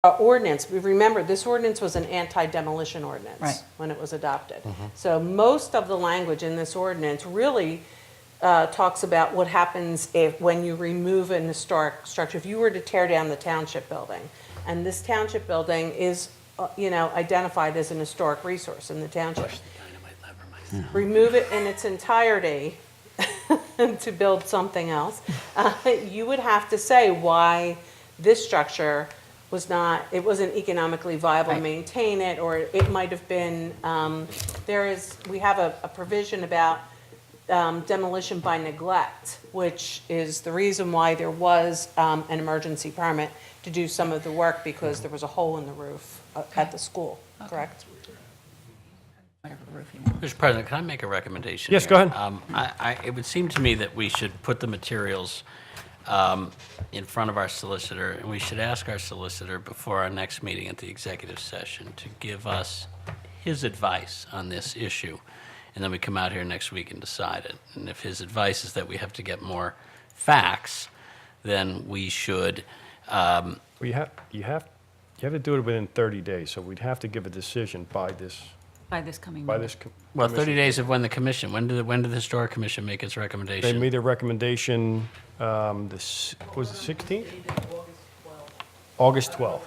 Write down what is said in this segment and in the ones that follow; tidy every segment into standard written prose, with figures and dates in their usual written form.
ordinance. Remember, this ordinance was an anti-demolition ordinance Right. when it was adopted. So most of the language in this ordinance really talks about what happens when you remove an historic structure. If you were to tear down the township building, and this township building is, identified as an historic resource in the township. Remove it in its entirety to build something else, you would have to say why this structure it wasn't economically viable to maintain it, or it might have been, we have a provision about demolition by neglect, which is the reason why there was an emergency permit to do some of the work, because there was a hole in the roof at the school, correct? Mr. President, can I make a recommendation? Yes, here? go ahead. It would seem to me that we should put the materials in front of our solicitor, and we should ask our solicitor before our next meeting at the executive session to give us his advice on this issue, and then we come out here next week and decide it. And if his advice is that we have to get more facts, then we should. You have to do it within 30 days, so we'd have to give a decision by this. By this coming By Monday. this. Well, 30 days of when the commission. When did the historic commission make its recommendation? They made their recommendation. Was it 16th? August 12th.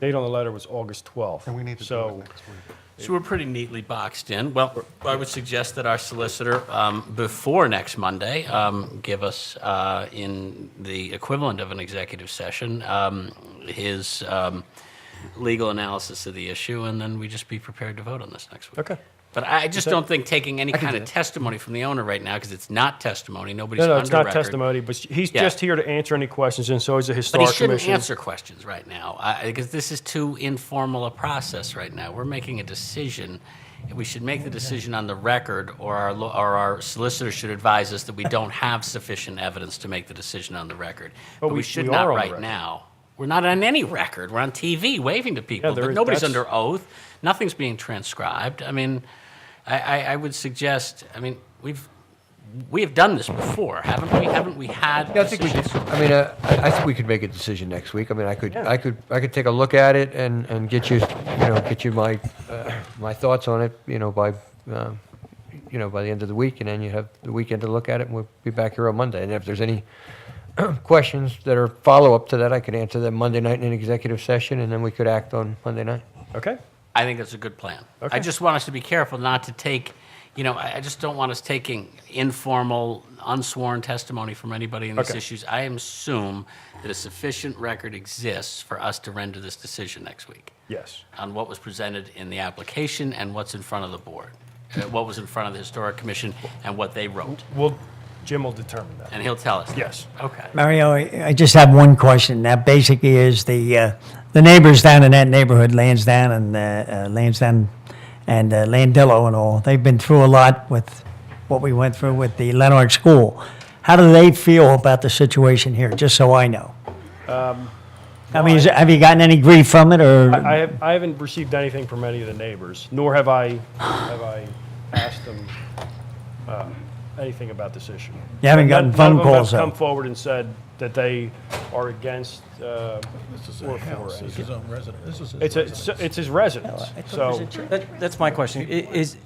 Date on the letter was August 12th. And we need to do it next week. So we're pretty neatly boxed in. Well, I would suggest that our solicitor, before next Monday, give us, in the equivalent of an executive session, his legal analysis of the issue, and then we just be prepared to vote on this next week. Okay. But I just don't think taking any kind of testimony from the owner right now, because it's not testimony, nobody's No, under it's not record. testimony, but he's Yeah. just here to answer any questions, and so is the But he Historic shouldn't Commission. answer questions right now, because this is too informal a process right now. We're making a decision. We should make the decision on the record, or our solicitor should advise us that we don't have sufficient evidence to make the decision on the record. But we should we not are on the right record. now. We're not on any record. We're on TV waving to people. there But is- nobody's that's- under oath. Nothing's being transcribed. I mean, I would suggest, we have done this before, haven't we? Haven't we had? Yeah, I think we did. I mean, I think we could make a decision next week. I mean, I could take a look at it and get you my my thoughts on it, by the end of the week, and then you have the weekend to look at it, and we'll be back here on Monday. And if there's any questions that are follow-up to that, I could answer them Monday night in an executive session, and then we could act on Monday night. Okay. I think that's a good plan. Okay. I just want us to be careful not to take, I just don't want us taking informal, unsworn testimony from anybody in these Okay. issues. I assume that a sufficient record exists for us to render this decision next week Yes. on what was presented in the application and what's in front of the board, what was in front of the Historic Commission and what they wrote. Jim will determine that. And he'll tell us. that. Yes. Okay. Mario, I just have one question. That basically is the neighbors down in that neighborhood, Lansdowne and Landillo and all. They've been through a lot with what we went through with the Leonard School. How do they feel about the situation here? Just so I know. Have you gotten any grief from it, or? I haven't received anything from any of the neighbors, nor have I asked them anything about this issue. You haven't gotten None phone of them calls, have come though? forward and said that they are against or for This is his own resident. This is his It's his residence, so. That's my question. It's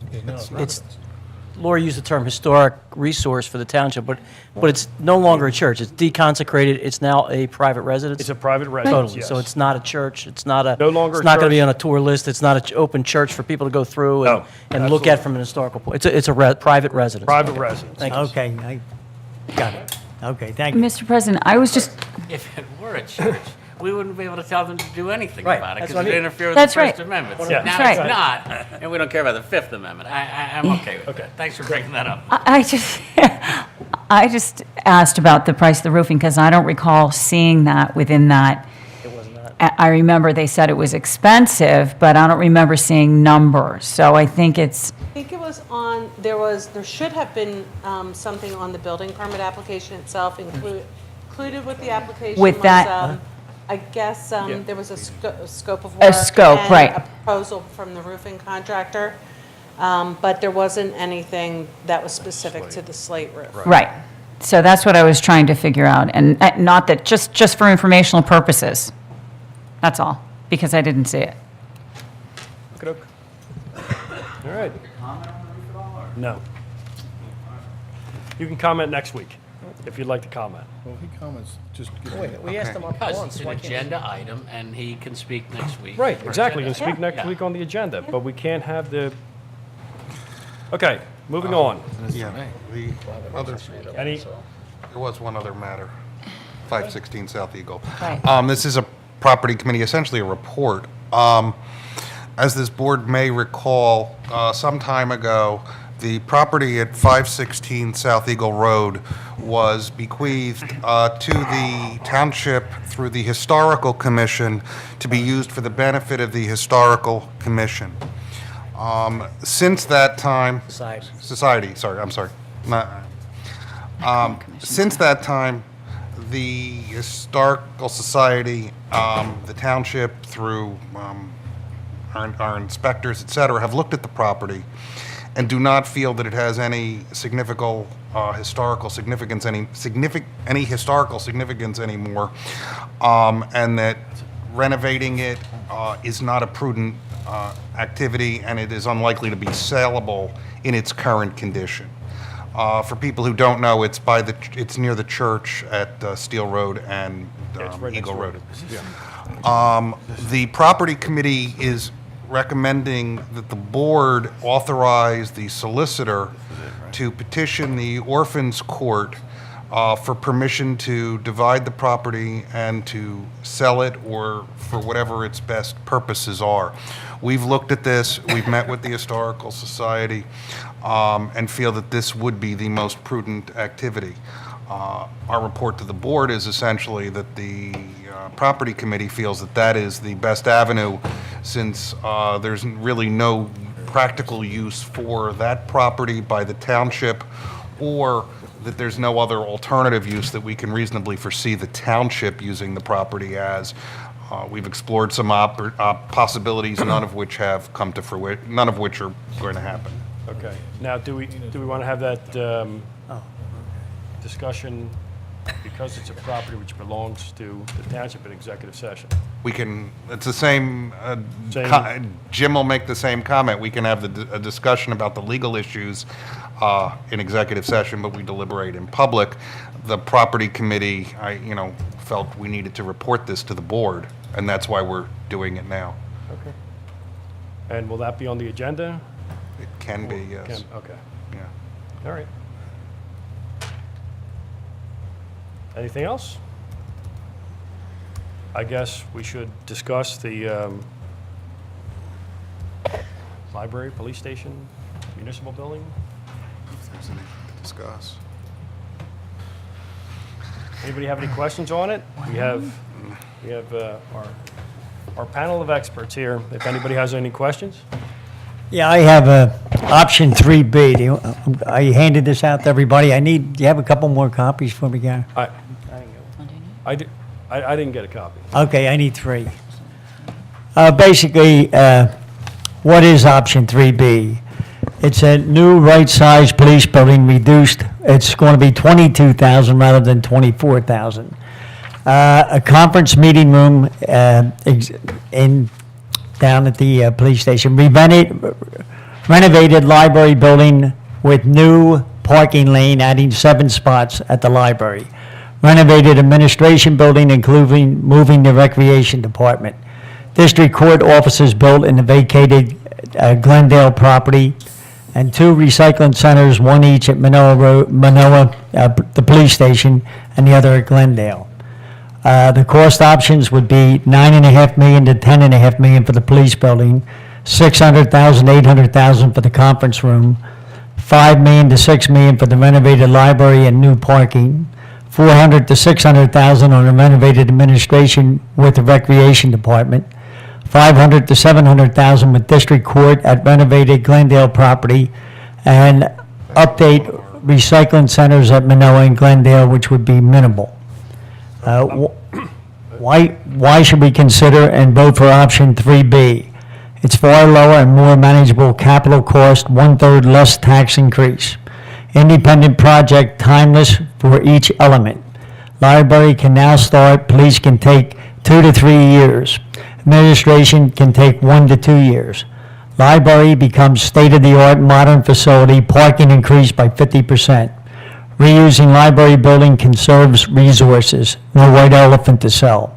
Laura used the term historic resource for the township, but it's no longer a church. It's deconsecrated. It's now a private residence. It's a private residence, Totally. yes. So it's not a church. It's not a. No longer It's a not going to be church. on a tour list. It's not an open church for people to go through No, and look at from an historical point. It's a private residence. Private residence. Thank you. Okay, I got it. Okay, thank you. Mr. President, I was just, If it were a church, we wouldn't be able to tell them to do anything Right, about it that's because what I it mean. interferes with That's the First right. Amendment. Yeah. Now That's it's right. not, and we don't care about the Fifth Amendment. I'm okay with that. Thanks for bringing that up. I just, I just asked about the price of the roofing, because I don't recall seeing that within that. It was not. I remember they said it was expensive, but I don't remember seeing numbers. So I think it's, I think it was there should have been something on the building permit application itself, included with the application With was, that- I guess, there was a scope of work. scope, and right. a proposal from the roofing contractor, but there wasn't anything that was specific to the slate roof. right. So that's what I was trying to figure out, and not that, just for informational purposes. That's all, because I didn't see it. Okey-doke. All right. No. You can comment next week, if you'd like to comment. Well, he comments, just. We asked him up Because once. it's an agenda item, and he can speak next week. Right, for exactly, you can agenda. speak next Yeah. week on the agenda, but we can't have the, okay, moving on. Yeah, the other, Any, there was one other matter, 516 South Eagle. Right. This is a property committee, essentially a report. As this board may recall, some time ago, the property at 516 South Eagle Road was bequeathed to the township through the Historical Commission to be used for the benefit of the Historical Commission. Since that time... Society. I'm sorry. Since that time, the Historical Society, the township, through our inspectors, et cetera, have looked at the property and do not feel that it has any significant historical significance, any historical significance anymore, and that renovating it is not a prudent activity, and it is unlikely to be saleable in its current condition. For people who don't know, it's near the church at Steel Road and it's right next Eagle door. Road. The property committee is recommending that the board authorize the solicitor to petition the Orphans Court for permission to divide the property and to sell it, or for whatever its best purposes are. We've looked at this, we've met with the Historical Society, and feel that this would be the most prudent activity. Our report to the board is essentially that the property committee feels that that is the best avenue, since there's really no practical use for that property by the township, or that there's no other alternative use that we can reasonably foresee the township using the property as. We've explored some possibilities, none of which have come to fruition, none of which are going to happen. okay. Now, do we want to have that discussion, because it's a property which belongs to the township, in executive session? We can, it's the same, Same. Jim will make the same comment. We can have a discussion about the legal issues in executive session, but we deliberate in public. The property committee, felt we needed to report this to the board, and that's why we're doing it now. Okay. And will that be on the agenda? It can be, yes. Okay, Yeah. all right. Anything else? I guess we should discuss the library, police station, municipal building. If there's anything to discuss. Anybody have any questions on it? We have our panel of experts here. If anybody has any questions? Yeah, I have option 3B. I handed this out to everybody. Do you have a couple more copies for me, Gary? I didn't get a copy. Okay, I need 3. Basically, what is option 3B? It's a new right-sized police building, reduced. It's going to be $22,000 rather than $24,000. A conference meeting room down at the police station. Renovated library building with new parking lane, adding 7 spots at the library. Renovated administration building, including moving the recreation department. District court offices built in the vacated Glendale property, and 2 recycling centers, one each at Manoa, the police station, and the other at Glendale. The cost options would be $9.5 million to $10.5 million for the police building, $600,000, $800,000 for the conference room, $5 million to $6 million for the renovated library and new parking, $400,000 to $600,000 on the renovated administration with the recreation department, $500,000 to $700,000 with district court at renovated Glendale property, and update recycling centers at Manoa and Glendale, which would be minimal. Why should we consider and vote for option 3B? It's far lower and more manageable capital cost, 1/3 less tax increase. Independent project timeless for each element. Library can now start, police can take 2 to 3 years. Administration can take 1 to 2 years. Library becomes state-of-the-art modern facility, parking increased by 50%. Reusing library building conserves resources, no white elephant to sell.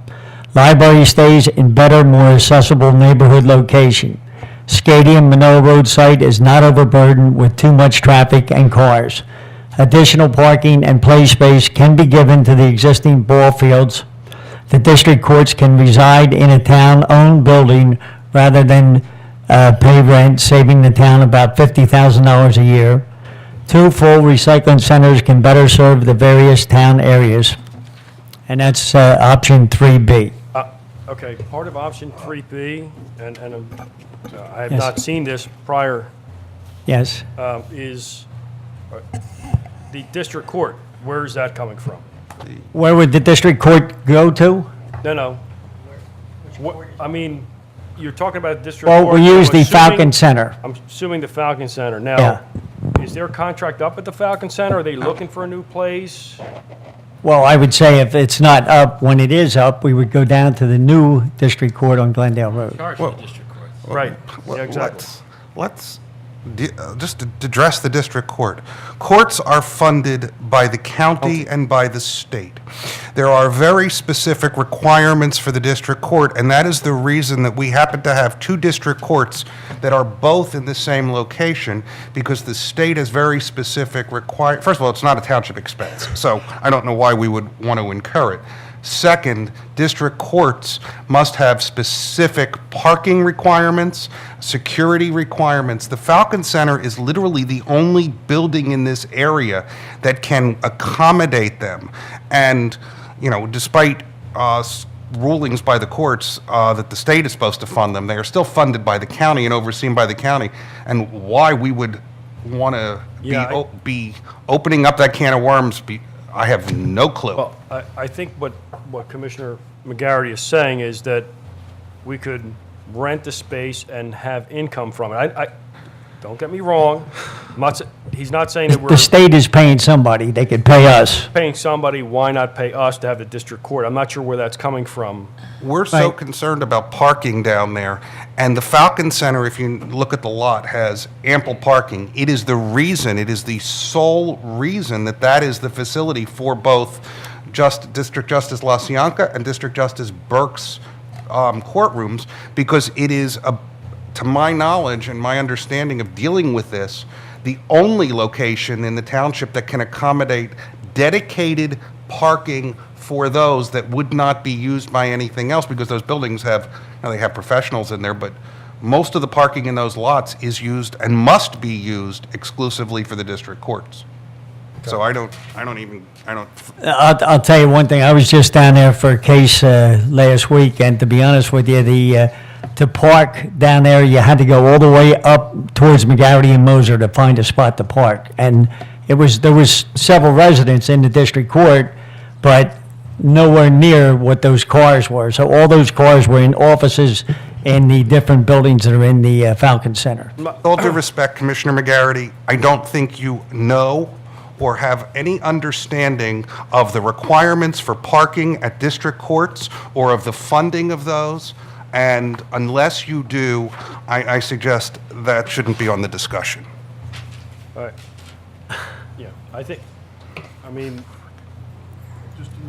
Library stays in better, more accessible neighborhood location. Scadium Monroe Road site is not overburdened with too much traffic and cars. Additional parking and play space can be given to the existing ball fields. The district courts can reside in a town-owned building rather than pay rent, saving the town about $50,000 a year. 2 full recycling centers can better serve the various town areas. And that's option 3B. Okay, part of option 3B, and I have Yes. not seen this prior, Yes. is the district court. Where is that coming from? Where would the district court go to? No. I mean, you're talking about district Well, court. we use I'm the assuming- Falcon Center. I'm assuming the Falcon Center. Yeah. Now, is their contract up at the Falcon Center? Are they looking for a new place? Well, I would say if it's not up, when it is up, we would go down to the new district court on Glendale Road. Charge for the district court. Right, yeah, exactly. Let's just to address the district court. Courts are funded by the county and by the state. There are very specific requirements for the district court, and that is the reason that we happen to have 2 district courts that are both in the same location, because the state has very specific first of all, it's not a township expense, so I don't know why we would want to incur it. Second, district courts must have specific parking requirements, security requirements. The Falcon Center is literally the only building in this area that can accommodate them. And, despite rulings by the courts that the state is supposed to fund them, they are still funded by the county and overseen by the county. And why we would want to be opening up that can of worms, I have no clue. Well, I think what Commissioner McGarity is saying is that we could rent the space and have income from it. Don't get me wrong, he's not saying that we're The state is paying somebody, they could pay us. paying somebody, why not pay us to have the district court? I'm not sure where that's coming from. We're so Right. concerned about parking down there, and the Falcon Center, if you look at the lot, has ample parking. It is the sole reason that is the facility for both District Justice LaCianca and District Justice Burke's courtrooms, because it is, to my knowledge and my understanding of dealing with this, the only location in the township that can accommodate dedicated parking for those that would not be used by anything else, because those buildings they have professionals in there, but most of the parking in those lots is used and must be used exclusively for the district courts. So I don't. I'll tell you one thing, I was just down there for a case last week, and to be honest with you, to park down there, you had to go all the way up towards McGarity and Moser to find a spot to park. And there was several residents in the district court, but nowhere near what those cars were. So all those cars were in offices in the different buildings that are in the Falcon Center. With all due respect, Commissioner McGarity, I don't think you know or have any understanding of the requirements for parking at district courts or of the funding of those. And unless you do, I suggest that shouldn't be on the discussion. All right. Yeah, I mean,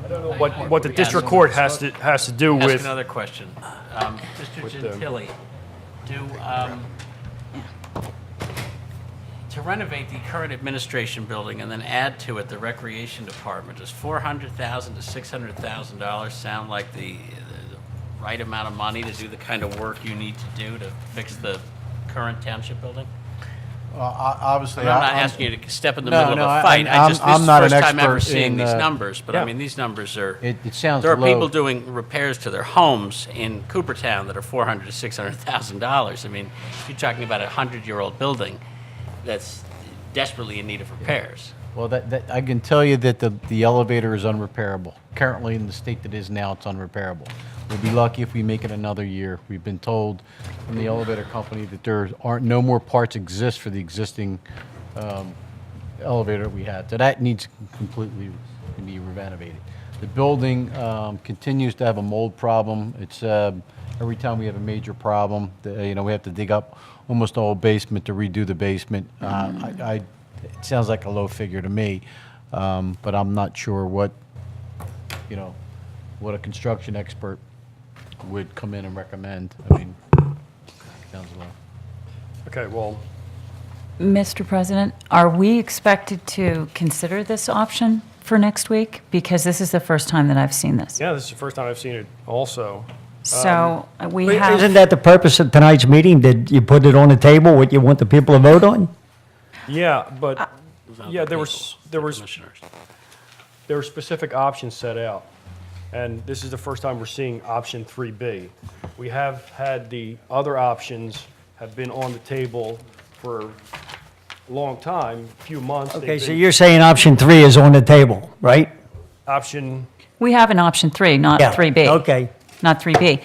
I don't know what the district court has to do Ask with. another question. Mr. Gentili, to renovate the current administration building and then add to it the recreation department, does $400,000 to $600,000 sound like the right amount of money to do the kind of work you need to do to fix the current township building? Obviously, I'm not asking you to step in the No, middle no, of a I- fight. I'm- This is I'm the not an first time ever expert seeing in, these numbers, but I yeah. mean, these numbers are, it sounds there are low. people doing repairs to their homes in Coopertown that are $400,000 to $600,000. I mean, you're talking about a 100-year-old building that's desperately in need of repairs. Well, that I can tell you that the elevator is unrepairable. Currently, in the state that it is now, it's unrepairable. We'll be lucky if we make it another year. We've been told from the elevator company that no more parts exist for the existing elevator that we had. So that needs completely to be renovated. The building continues to have a mold problem. It's every time we have a major problem, we have to dig up almost the whole basement to redo the basement. It sounds like a low figure to me, but I'm not sure what a construction expert would come in and recommend. I mean, sounds low. Okay, well, Mr. President, are we expected to consider this option for next week? Because this is the first time that I've seen this. yeah, this is the first time I've seen it also. So we Isn't have, that the purpose of tonight's meeting? Did you put it on the table, what you want the people to vote on? Yeah, but, yeah, there The was commissioners. there were specific options set out, and this is the first time we're seeing option 3B. We have had the other options have been on the table for a long time, a few months. Okay, They've so been you're saying option 3 is on the table, right? option, we have an option 3, not Yeah, 3B. okay. Not 3B.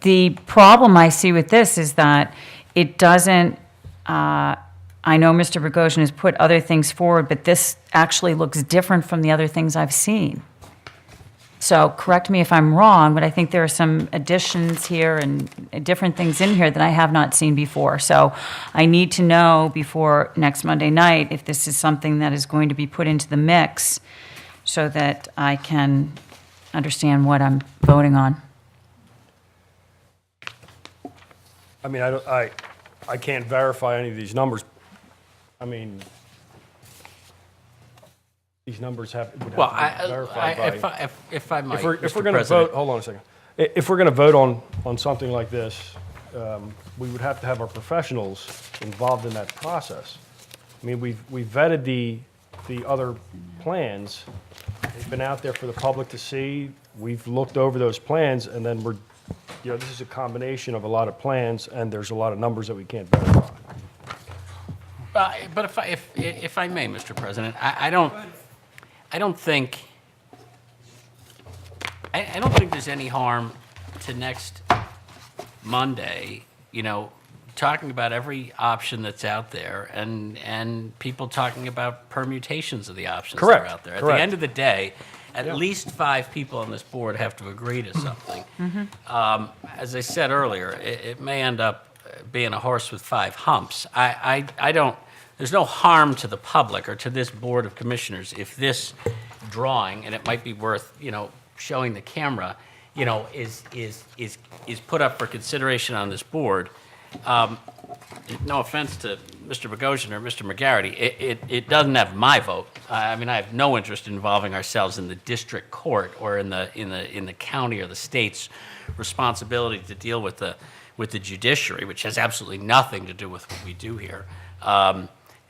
The problem I see with this is that it doesn't, I know Mr. Bogosian has put other things forward, but this actually looks different from the other things I've seen. So correct me if I'm wrong, but I think there are some additions here and different things in here that I have not seen before. So I need to know before next Monday night if this is something that is going to be put into the mix so that I can understand what I'm voting on. I mean, I can't verify any of these numbers. I mean, these numbers would Well, have to be verified by. if I might, If we're Mr. going to President. vote, hold on a second. If we're going to vote on something like this, we would have to have our professionals involved in that process. I mean, we've vetted the other plans. They've been out there for the public to see. We've looked over those plans, and then this is a combination of a lot of plans, and there's a lot of numbers that we can't verify. But if I may, Mr. President, I don't think there's any harm to next Monday, talking about every option that's out there and people talking about permutations of the options that are Correct, out there. At correct. the end of the day, at Yeah. least 5 people on this board have to agree to something. As I said earlier, it may end up being a horse with 5 humps. I don't. There's no harm to the public or to this Board of Commissioners if this drawing, and it might be worth, showing the camera, is put up for consideration on this board. No offense to Mr. Bogosian or Mr. McGarity, it doesn't have my vote. I mean, I have no interest in involving ourselves in the district court or in the county or the state's responsibility to deal with the judiciary, which has absolutely nothing to do with what we do here.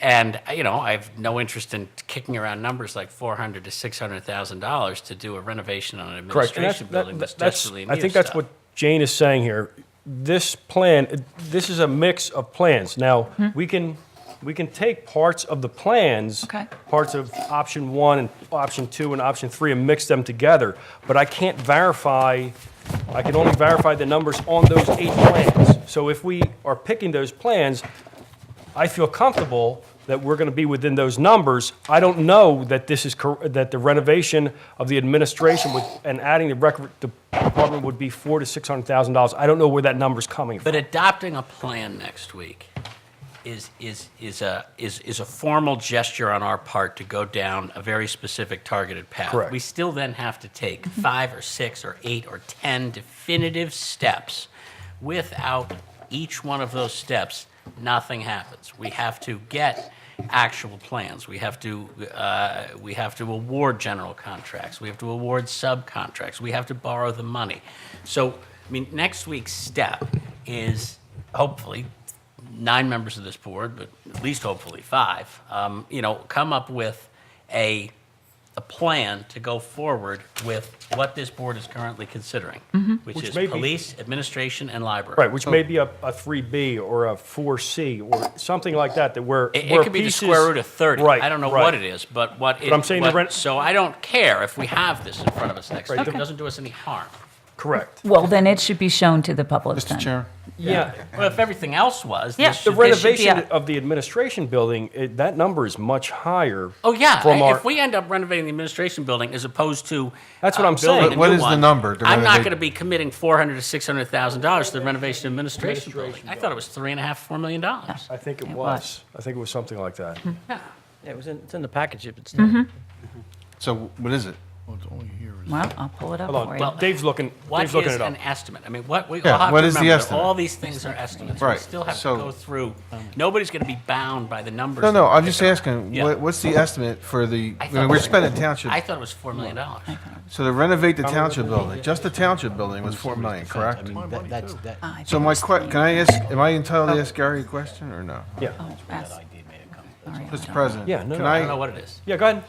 And I have no interest in kicking around numbers like $400,000 to $600,000 to do a renovation on an Correct. And administration building that's desperately in need I of think that's stuff. what Jane is saying here. This plan, this is a mix of plans. Now, we can take parts of the plans, Okay. parts of option 1 and option 2 and option 3 and mix them together, but I can only verify the numbers on those 8 plans. So if we are picking those plans, I feel comfortable that we're going to be within those numbers. I don't know that that the renovation of the administration and adding the record department would be $400,000 to $600,000. I don't know where that number's coming from. But adopting a plan next week is a formal gesture on our part to go down a very specific targeted path. Correct. We still then have to take 5 or 6 or 8 or 10 definitive steps. Without each one of those steps, nothing happens. We have to get actual plans. We have to award general contracts. We have to award subcontracts. We have to borrow the money. So, I mean, next week's step is hopefully 9 members of this board, but at least hopefully 5, come up with a plan to go forward with what this board is currently considering, which Which is may be- police, administration, and library. Right, which may be a 3B or a 4C or something like that, where It could be the pieces- square root of 30. Right, I don't know right. what it is, but what it. I'm saying the rent- So I don't care if we have this in front of us next Right, week. the- It doesn't do us any harm. Correct. Well, then it should be shown to the public Mr. then. Chair? Yeah. Well, if everything else was, Yeah. this The should- renovation a- of the administration building, that number is much higher. Oh, yeah, From our, if we end up renovating the administration building as opposed to. That's what I'm building saying. a What new is the one, number to I'm not renovate- going to be committing $400,000 to $600,000 to the renovation of administration building. I thought it was $3.5–4 million. I think it was. I think it was something like that. Yeah, it's in the package, it's So what is it? Well, I'll pull it up Hold for on, you. Dave's looking What it is up. an estimate? I mean, what we Yeah, all have what to is the remember that estimate? all these things are estimates. We Right, still have to so- go through. Nobody's going to be bound by the numbers. No, no, that we I'm just pick up. asking, Yeah. what's the estimate for the, I I thought mean, it we're was- spending township, I thought it was $4 million. so to renovate the township building, just the township building was 4 million, correct? that's, that, I So think my it's- can I ask, am I entitled to ask Gary a question or no? Yeah. oh, ask- all right, Mr. hold on. President? Yeah, no, Can no, I don't know I, what it is. Yeah, go ahead.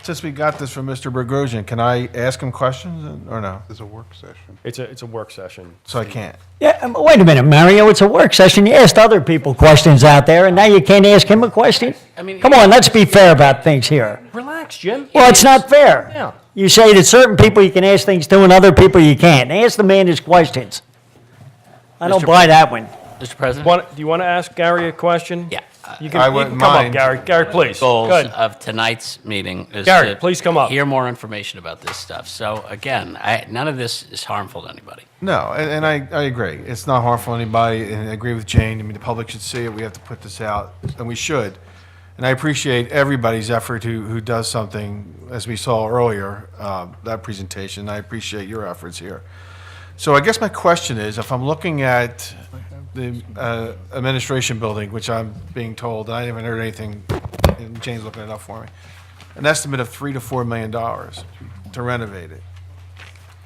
since we got this from Mr. Bogosian, can I ask him questions or no? There's a work session. It's a work session. So I can't? Yeah, wait a minute, Mario, it's a work session. You asked other people questions out there, and now you can't ask him a question? I mean, Come on, let's be fair about things here. Relax, Jim. Well, it's not fair. Yeah. You say that certain people you can ask things to and other people you can't. Ask the man his questions. I don't Mr. buy that one. Mr. President? Do you want to ask Gary a question? Yeah. You I can, you wouldn't can come up, mind. Gary. Gary, please. Goals Go ahead. of tonight's meeting is Gary, to please come up. hear more information about this stuff. So again, none of this is harmful to anybody. No, and I agree. It's not harmful to anybody, and I agree with Jane. I mean, the public should see it. We have to put this out, and we should. And I appreciate everybody's effort who does something, as we saw earlier, that presentation. I appreciate your efforts here. So I guess my question is, if I'm looking at the administration building, which I'm being told, and I haven't heard anything, and Jane's looking it up for me, an estimate of $3 to $4 million to renovate it.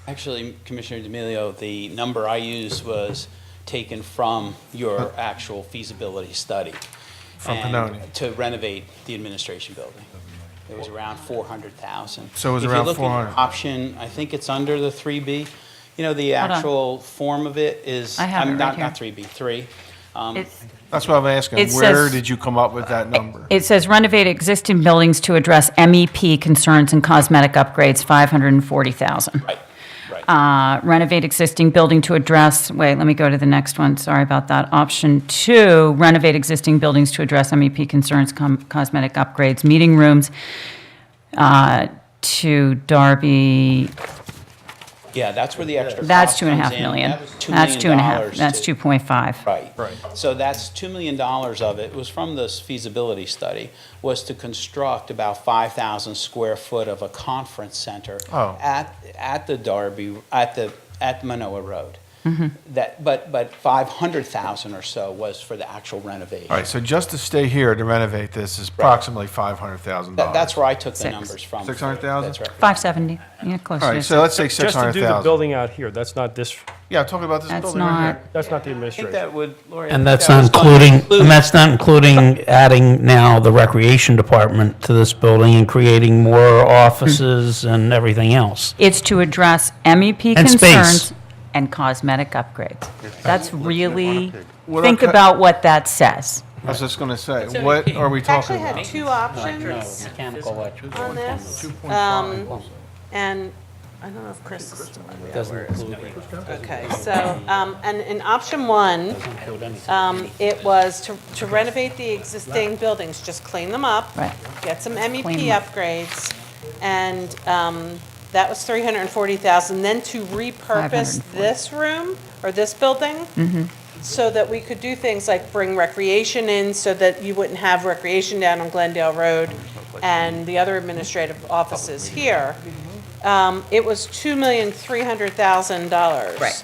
Actually, Commissioner D'Amelio, the number I used was taken from your actual feasibility study. From and Pannoni. To renovate the administration building. It was around 400,000. So it was If around you look at 400. option, I think it's under the 3B. You know, the Hold on. actual form of it is. I have it right not, here. Not 3B, 3. It's- That's what I'm asking. It Where says- did you come up with that number? It says renovate existing buildings to address MEP concerns and cosmetic upgrades, 540,000. Right, right. Renovate existing building to address, wait, let me go to the next one, sorry about that. Option 2, renovate existing buildings to address MEP concerns, cosmetic upgrades, meeting rooms to Darby, Yeah, that's where the extra that's cost comes 2.5 in. million. That was $2 That's million 2.5, that's to- 2.5. Right. Right. So that's $2 million of it, was from this feasibility study, was to construct about 5,000 square foot of a conference center Oh. at the Darby, at Manoa Road. Mm-hmm. But 500,000 or so was for the actual renovation. All right, so just to stay here to renovate this is approximately $500,000. That's where I took the Six. numbers from. 600,000? That's right. 570, yeah, close All to right, so let's say Just to do the 600,000. building out here, that's not this, Yeah, I'm talking about this That's building right not- here. that's not the I think administration. that would, Lori. And I think that's that not was going to including, include- and that's not including adding now the recreation department to this building and creating more offices and everything else. It's to address MEP And space. concerns and cosmetic upgrades. That's really, What think okay- about what that says. I was just going to say, what are we talking Actually had about? two options Mechanical, electrical. on this. And I don't know if Chris is still in there. Where is it? Okay, so, and in option 1, it was to renovate the existing buildings, just clean them up. Right. Get some Clean MEP them up. upgrades, and that was 340,000. Then to repurpose 540. this room, or this building, so that we could do things like bring recreation in, so that you wouldn't have recreation down on Glendale Road and the other administrative offices here. It was $2,300,000. Right.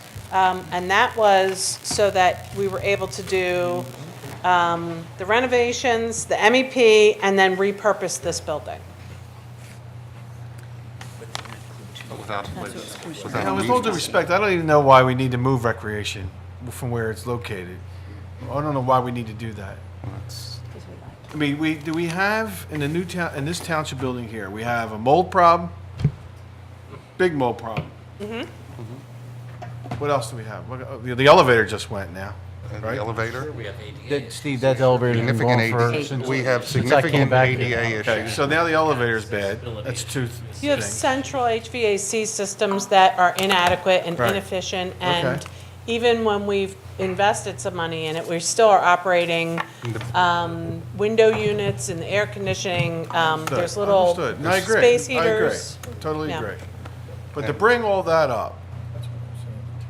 And that was so that we were able to do the renovations, the MEP, and then repurpose this building. Yeah, with all due respect, I don't even know why we need to move recreation from where it's located. I don't know why we need to do that. I mean, do we have in the new town, in this township building here, we have a mold problem? Big mold problem. What else do we have? The elevator just went now. The elevator. Steve, that elevator's been Significant going for, ADA. since. We have since I came significant back here. ADA Okay, issues. so now the elevator's bad. That's two You have things. central HVAC systems that are inadequate and Right. inefficient, and Okay. even when we've invested some money in it, we still are operating window units and air conditioning. There's little Understood. No, I agree. space I agree. heaters. Totally Yeah. agree. But to bring all that up,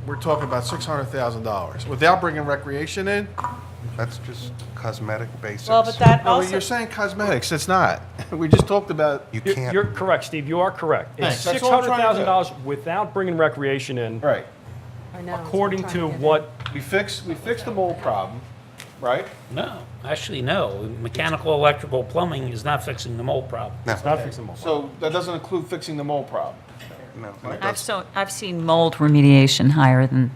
we're talking about $600,000 without bringing recreation in? That's just cosmetic basics. Well, but that No, also, you're saying cosmetics. It's not. We just talked about. You You're can't. you're correct, Steve, you are correct. It's Thanks. That's all I'm trying to do. $600,000 without bringing recreation in, Right. I know, that's what I'm according trying to get at. what, We fixed the mold problem, right? No, actually, no. Mechanical, electrical, plumbing is not fixing the mold problem. No, not fixing them. So that doesn't include fixing the mold problem. no, and it does, I've seen mold remediation higher than,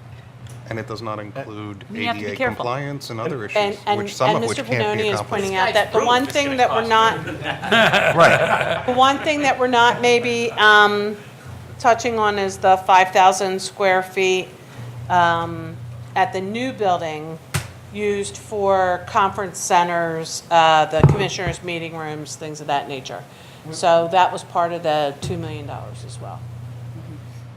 and it does not include You have to be ADA careful. compliance and other And, issues, and, which some and of which Mr. can't be Pannoni is accomplished. pointing out that the one thing that we're not, the one thing that we're not maybe touching on is the 5,000 square feet at the new building used for conference centers, the commissioners' meeting rooms, things of that nature. So that was part of the $2 million as well.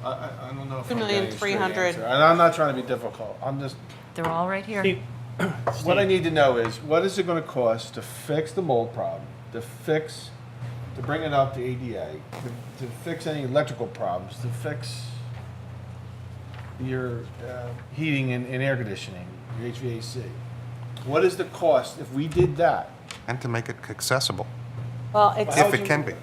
I don't know if $2 I'm million, getting a straight 300. answer. And I'm not trying to be difficult. I'm just, they're all right here. Steve, what I need to know is, what is it gonna cost to fix the mold problem, to bring it up to ADA, to fix any electrical problems, to fix your heating and air conditioning, your HVAC? What is the cost if we did that? And to make it accessible, Well, it's, if it can be.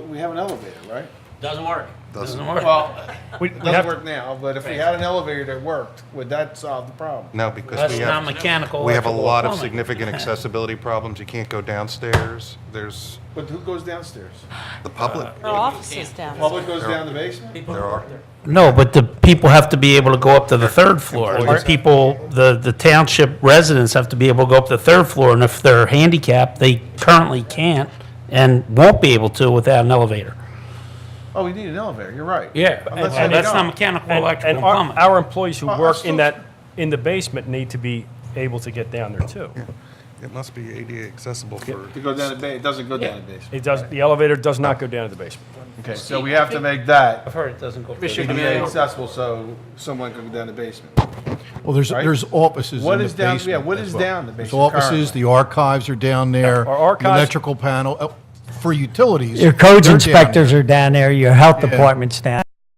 We have an elevator, right? Doesn't work. Doesn't work. Well, we it have, doesn't work now, but if we had an elevator that worked, would that solve the problem? No, because That's we not have, mechanical, we have a electrical, lot of plumbing. significant accessibility problems. You can't go downstairs. There's But who goes downstairs? the public. our offices down. Public goes down the basement? There are. No, but the people have to be able to go up to the third floor. The people, the township residents have to be able to go up to the third floor, and if they're handicapped, they currently can't and won't be able to without an elevator. Oh, we need an elevator, you're right. Yeah, I'm not saying we that's not don't. mechanical, and electrical, and our, plumbing. our employees who Well, work still- in that, in the basement need to be able to get down there too. It must be ADA accessible for. To go down the it doesn't go down the basement. It does, the elevator does not go down to the basement. Okay, so we have to make that I've heard it doesn't go. ADA accessible so someone can go down the basement. Well, there's, Right? there's offices What in the is down- basement. yeah, what as is well. down the There's basement offices, currently? the archives are down there. Yeah, our archives- The electrical panel, for utilities. Your codes they're down inspectors there. are down there, your health department's down.